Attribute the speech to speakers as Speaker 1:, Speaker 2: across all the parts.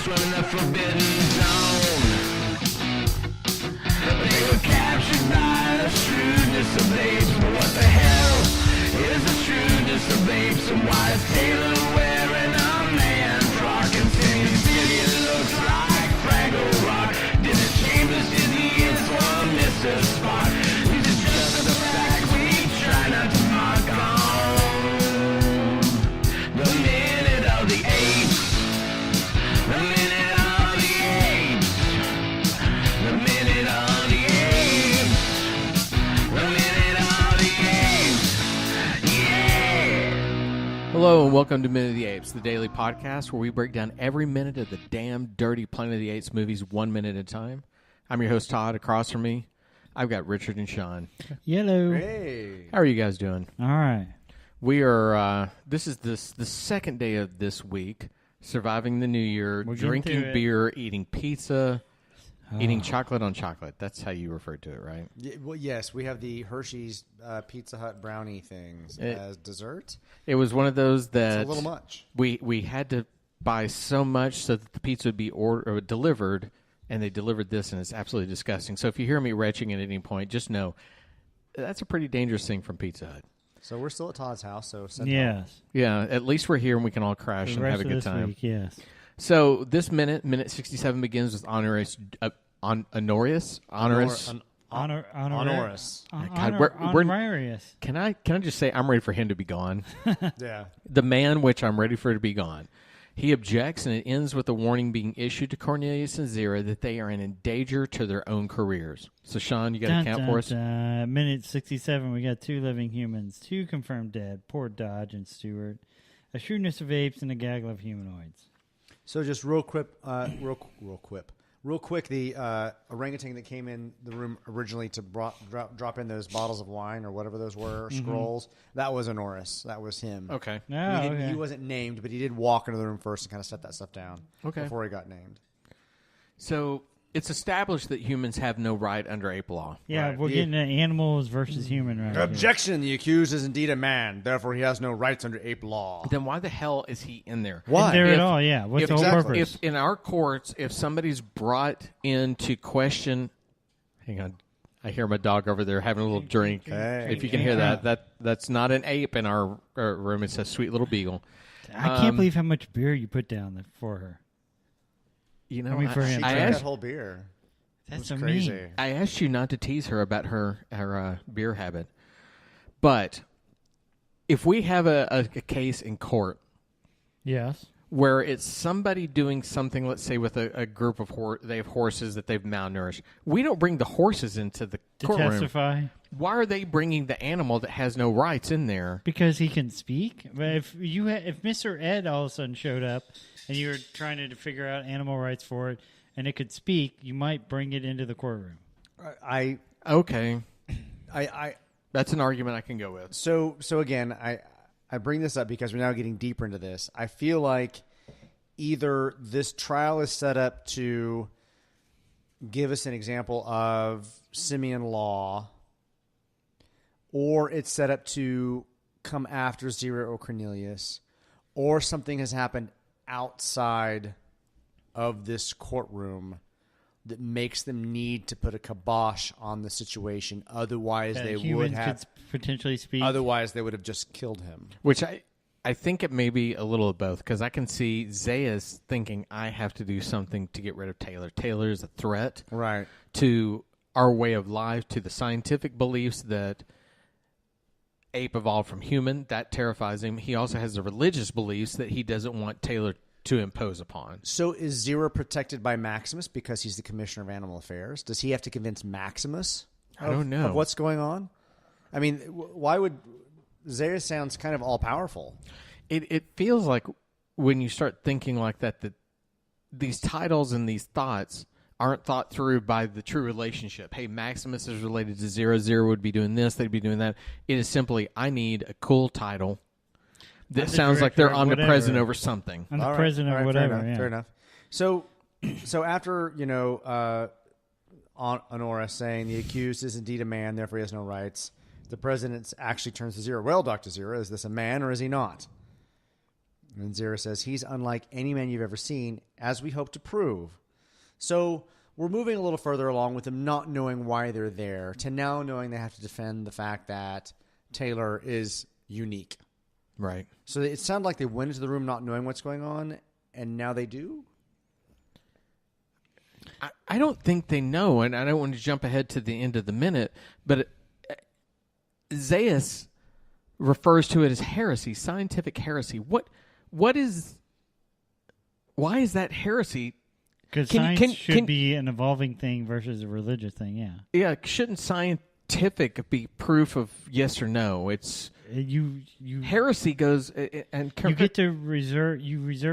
Speaker 1: swimming the forbidden zone. They were captured by the shrewdness of apes. But what the hell is the shrewdness of apes? And why is Taylor wearing a man frock and saying city looks like Fraggle Rock? Did the Chambers, did the Innsmouth, Mr. Spock? These are just the facts we try not to mock on. The minute of the apes. The minute of the apes. The minute of the apes. The minute of the apes. Yeah!
Speaker 2: Hello and welcome to Minute of the Apes, the daily podcast where we break down every minute of the damn dirty Planet of the Apes movies 1 minute at a time. I'm your host, Todd. Across from me, I've got Richard and Sean.
Speaker 3: Yellow.
Speaker 4: Hey.
Speaker 2: How are you guys doing?
Speaker 3: All right.
Speaker 2: We are, this is the second day of this week, surviving the new year,
Speaker 3: We're getting
Speaker 2: drinking
Speaker 3: through it.
Speaker 2: beer, eating pizza, eating chocolate on chocolate. That's how you refer to it, right?
Speaker 4: Well, yes, we have the Hershey's Pizza Hut brownie things as dessert.
Speaker 2: It was one of those that
Speaker 4: It's a little much.
Speaker 2: we had to buy so much so that the pizza would be delivered, and they delivered this, and it's absolutely disgusting. So if you hear me retching at any point, just know that's a pretty dangerous thing from Pizza Hut.
Speaker 4: So we're still at Todd's house, so send help.
Speaker 3: Yes.
Speaker 2: Yeah, at least we're here and we can all crash
Speaker 3: The
Speaker 2: and
Speaker 3: rest
Speaker 2: have a
Speaker 3: of
Speaker 2: good
Speaker 3: this
Speaker 2: time.
Speaker 3: week, yes.
Speaker 2: So this minute 67 begins with Honorius.
Speaker 4: Honoris.
Speaker 3: Honorarius.
Speaker 2: Can I just say I'm ready for him to be gone?
Speaker 4: Yeah.
Speaker 2: The man which I'm ready for to be gone. He objects, and it ends with a warning being issued to Cornelius and Zira that they are in danger to their own careers. So, Sean, you got to count for us?
Speaker 3: Minute 67, we got 2 living humans, 2 confirmed dead, poor Dodge and Stewart, a shrewdness of apes, and a gaggle of humanoids.
Speaker 4: So just real quick, the orangutan that came in the room originally to drop in those bottles of wine or whatever those were, scrolls, that was Honoris. That was him.
Speaker 2: Okay.
Speaker 4: He wasn't named, but he did walk into the room first and kind of set that stuff down before he got named.
Speaker 2: So it's established that humans have no right under ape law.
Speaker 3: Yeah,
Speaker 4: Right.
Speaker 3: we're getting to animals versus human right here.
Speaker 4: Objection! The accused is indeed a man, therefore he has no rights under ape law.
Speaker 2: Then why the hell is he in there?
Speaker 4: Why?
Speaker 3: There
Speaker 2: If-
Speaker 3: at all, yeah. What's
Speaker 2: If,
Speaker 3: the whole
Speaker 4: exactly.
Speaker 3: purpose?
Speaker 2: if in our courts, if somebody's brought in to question, hang on, I hear my dog over there having a little drink.
Speaker 4: Hey.
Speaker 2: If you can hear that's not an ape in our room. It's a sweet little beagle.
Speaker 3: I can't believe how much beer you put down for her.
Speaker 2: You know,
Speaker 3: I mean, for him.
Speaker 4: She
Speaker 2: I
Speaker 4: drank that
Speaker 2: asked,
Speaker 4: whole beer.
Speaker 3: That's
Speaker 4: It was
Speaker 3: amazing.
Speaker 4: crazy.
Speaker 2: I asked you not to tease her about her beer habit, but if we have a case in court
Speaker 3: Yes.
Speaker 2: where it's somebody doing something, let's say with a group of they have horses that they've malnourished, we don't bring the horses into the
Speaker 3: To
Speaker 2: courtroom.
Speaker 3: testify.
Speaker 2: Why are they bringing the animal that has no rights in there?
Speaker 3: Because he can speak. But if if Mr. Ed all of a sudden showed up and you were trying to figure out animal rights for it, and it could speak, you might bring it into the courtroom.
Speaker 2: Okay,
Speaker 4: I
Speaker 2: that's an argument I can go with.
Speaker 4: So again, I bring this up because we're now getting deeper into this. I feel like either this trial is set up to give us an example of simian law, or it's set up to come after Zero or Cornelius, or something has happened outside of this courtroom that makes them need to put a kibosh on the situation. Otherwise, they would
Speaker 3: humans
Speaker 4: have.
Speaker 3: could potentially speak.
Speaker 4: Otherwise, they would have just killed him.
Speaker 2: Which I think it may be a little of both, because I can see Zayas thinking I have to do something to get rid of Taylor. Taylor is a threat
Speaker 4: Right.
Speaker 2: to our way of life, to the scientific beliefs that ape evolved from human. That terrifies him. He also has the religious beliefs that he doesn't want Taylor to impose upon.
Speaker 4: So is Zero protected by Maximus because he's the commissioner of animal affairs? Does he have to convince Maximus
Speaker 2: I don't know.
Speaker 4: of what's going on? I mean, why would... Zayas sounds kind of all-powerful.
Speaker 2: It feels like when you start thinking like that these titles and these thoughts aren't thought through by the true relationship. Hey, Maximus is related to Zero. Zero would be doing this. They'd be doing that. It is simply, I need a cool title that
Speaker 3: I'm the
Speaker 2: sounds like
Speaker 3: director
Speaker 2: they're
Speaker 3: of
Speaker 2: omnipresent
Speaker 3: whatever.
Speaker 2: over something.
Speaker 3: I'm the
Speaker 4: All right,
Speaker 3: president
Speaker 4: all
Speaker 3: or
Speaker 4: right,
Speaker 3: whatever.
Speaker 4: Fair enough. So after, Honora saying the accused is indeed a man, therefore he has no rights, the president actually turns to Zero. Well, Dr. Zero, is this a man or is he not? And Zera says, he's unlike any man you've ever seen, as we hope to prove. So we're moving a little further along with them not knowing why they're there to now knowing they have to defend the fact that Taylor is unique.
Speaker 2: Right.
Speaker 4: So it sounded like they went into the room not knowing what's going on, and now they do?
Speaker 2: I don't think they know, and I don't want to jump ahead to the end of the minute, but Zaius refers to it as heresy, scientific heresy. Why is that heresy?
Speaker 3: Because science should be an evolving thing versus a religious thing, yeah.
Speaker 2: Yeah, shouldn't scientific be proof of yes or no? It's
Speaker 3: you
Speaker 2: heresy goes and
Speaker 3: you get to reserve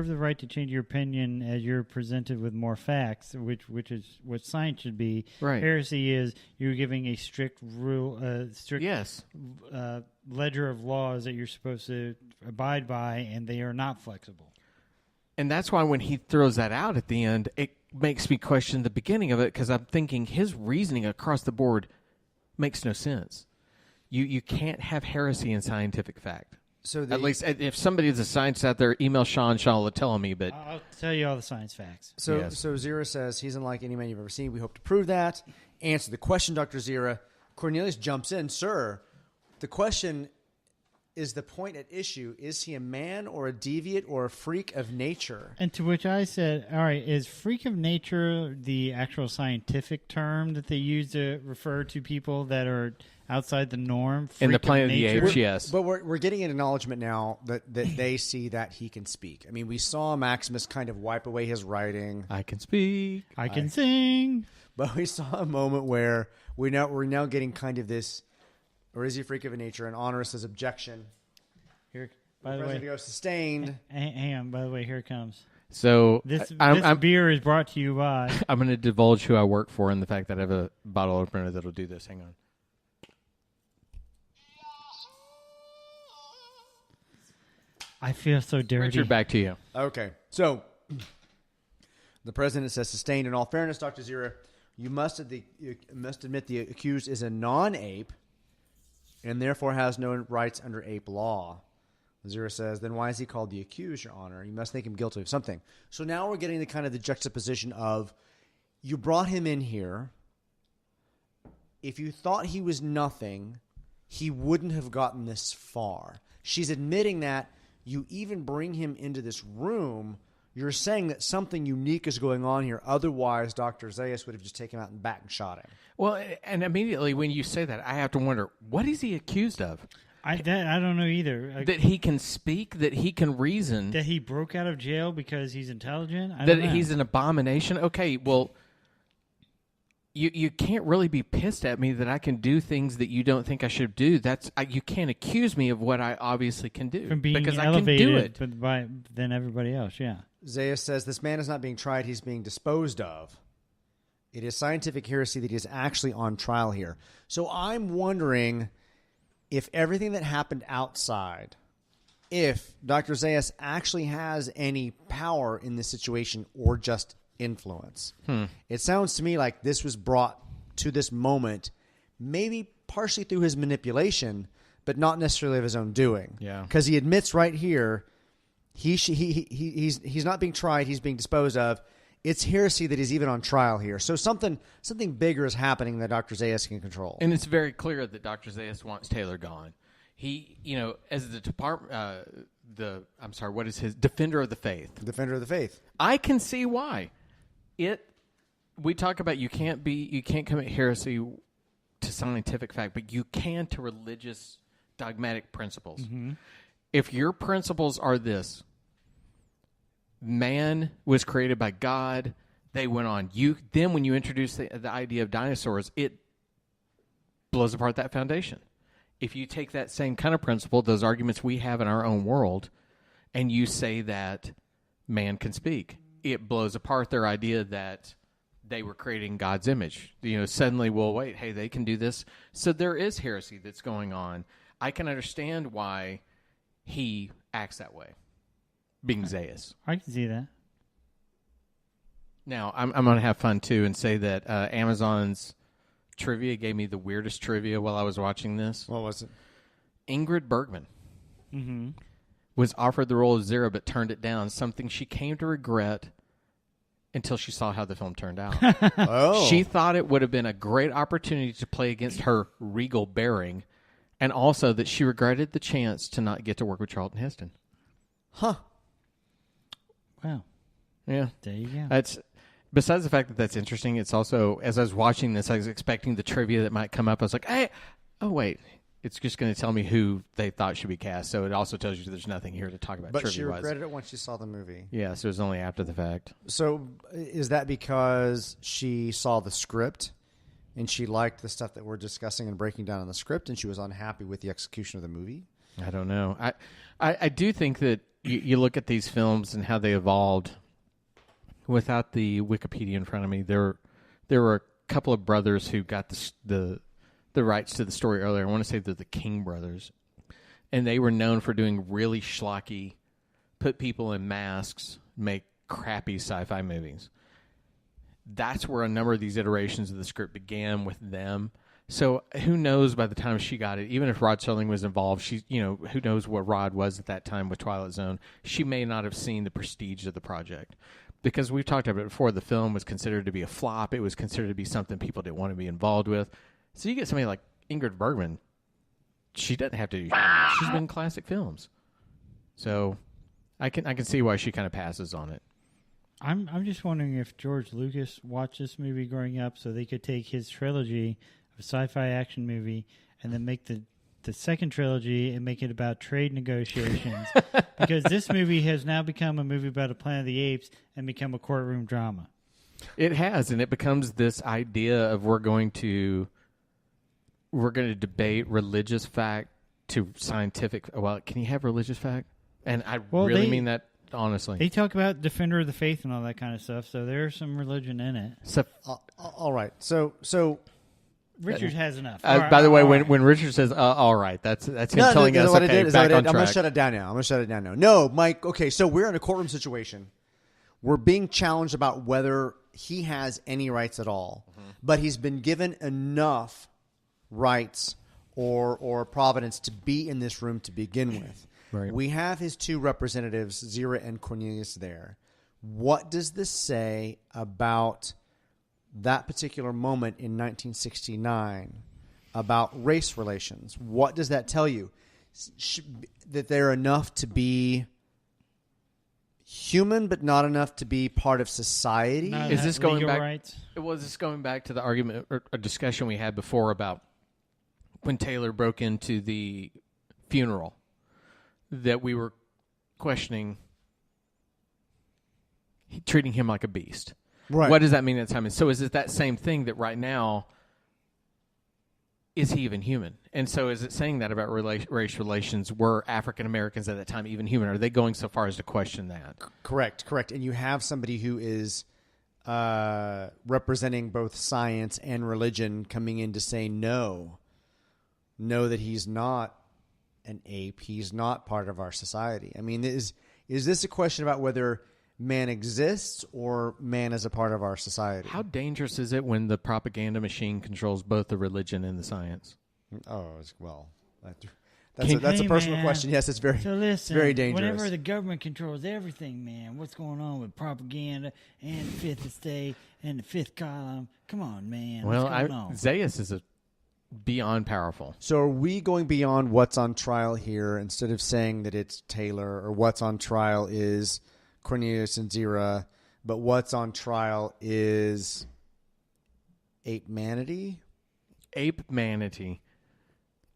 Speaker 3: the right to change your opinion as you're presented with more facts, which is what science should be.
Speaker 2: Right.
Speaker 3: Heresy is you're giving a strict rule,
Speaker 2: yes.
Speaker 3: Ledger of laws that you're supposed to abide by, and they are not flexible.
Speaker 2: And that's why when he throws that out at the end, it makes me question the beginning of it, because I'm thinking his reasoning across the board makes no sense. You can't have heresy in scientific fact. So at least if somebody is a scientist out there, email Sean. Sean will tell me. But
Speaker 3: I'll tell you all the science facts.
Speaker 4: So
Speaker 2: yes.
Speaker 4: So Zera says he's unlike any man you've ever seen. We hope to prove that. Answer the question, Dr. Zera. Cornelius jumps in. Sir, the question is the point at issue. Is he a man or a deviant or a freak of nature?
Speaker 3: And to which I said, all right, is freak of nature the actual scientific term that they use to refer to people that are outside the norm?
Speaker 2: In the Planet of the Apes, yes.
Speaker 4: But we're getting an acknowledgement now that they see that he can speak. I mean, we saw Maximus kind of wipe away his writing.
Speaker 2: I can speak.
Speaker 3: I can sing.
Speaker 4: But we saw a moment where we're now getting kind of this, or is he a freak of a nature? And Honor says objection.
Speaker 3: Here, by the
Speaker 4: way,
Speaker 3: way,
Speaker 4: go sustained.
Speaker 3: Hang on. By the way, here it comes.
Speaker 2: So
Speaker 3: this
Speaker 2: I'm
Speaker 3: beer is brought to you by.
Speaker 2: I'm going to divulge who I work for and the fact that I have a bottle opener that'll do this. Hang on.
Speaker 3: I feel so dirty.
Speaker 2: Richard, back to you.
Speaker 4: Okay, so the president says sustained. In all fairness, Dr. Zera, you must admit the accused is a non-ape and therefore has no rights under ape law. Zera says, then why is he called the accused, Your Honor? You must think him guilty of something. So now we're getting the kind of the juxtaposition of you brought him in here. If you thought he was nothing, he wouldn't have gotten this far. She's admitting that you even bring him into this room, you're saying that something unique is going on here. Otherwise, Dr. Zaius would have just taken him out and back and shot him.
Speaker 2: Well, and immediately when you say that, I have to wonder, what is he accused of?
Speaker 3: I don't know either.
Speaker 2: That he can speak, that he can reason.
Speaker 3: That he broke out of jail because he's intelligent?
Speaker 2: That he's an abomination? Okay, well, you can't really be pissed at me that I can do things that you don't think I should do. You can't accuse me of what I obviously can do.
Speaker 3: From being
Speaker 2: because
Speaker 3: elevated
Speaker 2: I can do it.
Speaker 3: than everybody else, yeah.
Speaker 4: Zaius says, this man is not being tried, he's being disposed of. It is scientific heresy that he is actually on trial here. So I'm wondering if everything that happened outside, if Dr. Zaius actually has any power in this situation or just influence. It sounds to me like this was brought to this moment maybe partially through his manipulation, but not necessarily of his own doing.
Speaker 2: Yeah.
Speaker 4: Because he admits right here he's not being tried, he's being disposed of. It's heresy that he's even on trial here. So something bigger is happening that Dr. Zaius can control.
Speaker 2: And it's very clear that Dr. Zaius wants Taylor gone. He, as the what is his defender of the faith?
Speaker 4: Defender of the faith.
Speaker 2: I can see why. We talk about you can't commit heresy to scientific fact, but you can to religious dogmatic principles. Mm-hmm. If your principles are this, man was created by God, they went on. Then when you introduce the idea of dinosaurs, it blows apart that foundation. If you take that same kind of principle, those arguments we have in our own world, and you say that man can speak, it blows apart their idea that they were creating God's image. Suddenly, well, wait, hey, they can do this. So there is heresy that's going on. I can understand why he acts that way, being Zaius.
Speaker 3: I can see that.
Speaker 2: Now, I'm going to have fun, too, and say that Amazon's trivia gave me the weirdest trivia while I was watching this.
Speaker 4: What was it?
Speaker 2: Ingrid Bergman.
Speaker 3: Mm-hmm.
Speaker 2: was offered the role of Zira but turned it down, something she came to regret until she saw how the film turned out.
Speaker 4: Oh.
Speaker 2: She thought it would have been a great opportunity to play against her regal bearing, and also that she regretted the chance to not get to work with Charlton Heston.
Speaker 4: Huh.
Speaker 3: Wow.
Speaker 2: Yeah.
Speaker 3: There you go.
Speaker 2: That's besides the fact that that's interesting, it's also, as I was watching this, I was expecting the trivia that might come up. I was like, hey, oh, wait. It's just going to tell me who they thought should be cast. So it also tells you there's nothing here to talk about
Speaker 4: But she
Speaker 2: trivia-wise.
Speaker 4: regretted it once she saw the movie.
Speaker 2: Yeah, so it was only after the fact.
Speaker 4: So is that because she saw the script and she liked the stuff that we're discussing and breaking down in the script, and she was unhappy with the execution of the movie?
Speaker 2: I don't know. I do think that you look at these films and how they evolved. Without the Wikipedia in front of me, there were a couple of brothers who got the rights to the story earlier. I want to say they're the King brothers. And they were known for doing really schlocky, put people in masks, make crappy sci-fi movies. That's where a number of these iterations of the script began with them. So who knows by the time she got it, even if Rod Serling was involved, who knows what Rod was at that time with Twilight Zone. She may not have seen the prestige of the project. Because we've talked about it before, the film was considered to be a flop. It was considered to be something people didn't want to be involved with. So you get somebody like Ingrid Bergman. She doesn't have to do humor. She's been in classic films. So I can see why she kind of passes on it.
Speaker 3: I'm just wondering if George Lucas watched this movie growing up so they could take his trilogy of a sci-fi action movie and then make the second trilogy and make it about trade negotiations. Because this movie has now become a movie about a Planet of the Apes and become a courtroom drama.
Speaker 2: It has, and it becomes this idea of we're going to debate religious fact to scientific. Well, can you have religious fact? And I really mean that honestly.
Speaker 3: They talk about Defender of the Faith and all that kind of stuff, so there's some religion in it.
Speaker 2: So,
Speaker 4: all right. So
Speaker 3: Richard has enough.
Speaker 2: by the way, when Richard says all right, that's him telling us, okay, back on track.
Speaker 4: I'm going to shut it down now. No, Mike, okay, so we're in a courtroom situation. We're being challenged about whether he has any rights at all, but he's been given enough rights or providence to be in this room to begin with.
Speaker 2: Right.
Speaker 4: We have his two representatives, Zira and Cornelius, there. What does this say about that particular moment in 1969 about race relations? What does that tell you? That they're enough to be human, but not enough to be part of society?
Speaker 2: Is this going
Speaker 3: legal
Speaker 2: back?
Speaker 3: rights?
Speaker 2: Was this going back to the argument or a discussion we had before about when Taylor broke into the funeral that we were questioning treating him like a beast?
Speaker 4: Right.
Speaker 2: What does that mean at the time? And so is it that same thing that right now, is he even human? And so is it saying that about race relations? Were African Americans at that time even human? Are they going so far as to question that?
Speaker 4: Correct. And you have somebody who is representing both science and religion coming in to say no, that he's not an ape. He's not part of our society. I mean, is this a question about whether man exists or man is a part of our society?
Speaker 2: How dangerous is it when the propaganda machine controls both the religion and the science?
Speaker 4: Oh, well, that's a personal question. Yes, it's very,
Speaker 3: So listen,
Speaker 4: very dangerous.
Speaker 3: whenever the government controls everything, man, what's going on with propaganda and the Fifth Estate and the Fifth Column? Come on, man.
Speaker 2: Well,
Speaker 3: what's going on?
Speaker 2: Zaius is beyond powerful.
Speaker 4: So are we going beyond what's on trial here instead of saying that it's Taylor, or what's on trial is Cornelius and Zira, but what's on trial is Ape-Manity?
Speaker 2: Ape-Manity.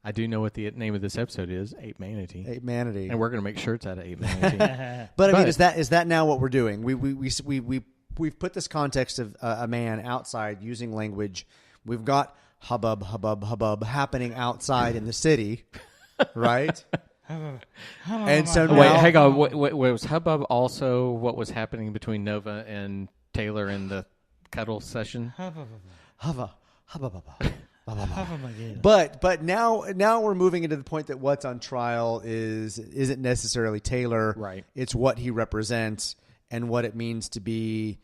Speaker 2: I do know what the name of this episode is, Ape-Manity.
Speaker 4: Ape-Manity.
Speaker 2: And we're going to make shirts out of Ape-Manity.
Speaker 4: But I mean, is that now what we're doing? We've put this context of a man outside using language. We've got hubbub happening outside in the city, right? And so
Speaker 2: Wait,
Speaker 4: now,
Speaker 2: hang on. Was hubbub also what was happening between Nova and Taylor in the cuddle session?
Speaker 4: hubba.
Speaker 3: Propaganda.
Speaker 4: But now we're moving into the point that what's on trial isn't necessarily Taylor.
Speaker 2: Right.
Speaker 4: It's what he represents and what it means to be